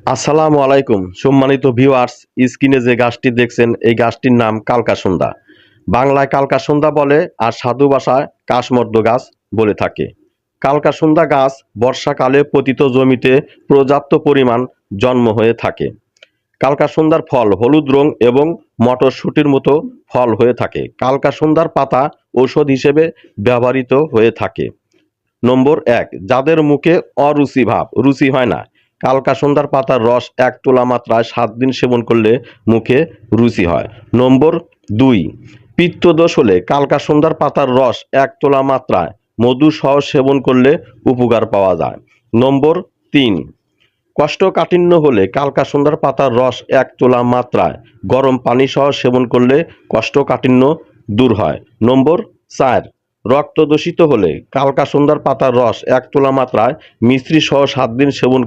আসসালামু আলাইকুম সম্মানিত ভিউয়ার্স। স্ক্রিনে যে গাছটি দেখছেন এই গাছটির নাম কালকাসুন্দা। বাংলায় কালকাসুন্দা বলে আর সাধু ভাষায় কাশমর্দ গাছ বলে থাকে। কালকাসুন্দা গাছ বর্ষাকালে পতিত জমিতে পর্যাপ্ত পরিমাণ জন্ম হয়ে থাকে। কালকাসুন্দার ফল হলুদ রং এবং মটরশুঁটির মতো ফল হয়ে থাকে। কালকাসুন্দার পাতা ঔষধ হিসেবে ব্যবহৃত হয়ে থাকে। নম্বর ১, যাদের মুখে অরুচি ভাব, রুচি হয় না, কালকাসুন্দার পাতার রস ১ তোলা মাত্রায় ৭ দিন সেবন করলে মুখে রুচি হয়। নম্বর ২, পিত্তদোষ হলে কালকাসুন্দার পাতার রস ১ তোলা মাত্রায় মধু সহ সেবন করলে উপকার পাওয়া যায়। নম্বর ৩, কোষ্ঠকাঠিন্য হলে কালকাসুন্দার পাতার রস ১ তোলা মাত্রায় গরম পানি সহ সেবন করলে কোষ্ঠকাঠিন্য দূর হয়। নম্বর ৪, রক্ত দূষিত হলে কালকাসুন্দার পাতার রস ১ তোলা মাত্রায় মিশ্রি সহ ৭ দিন সেবন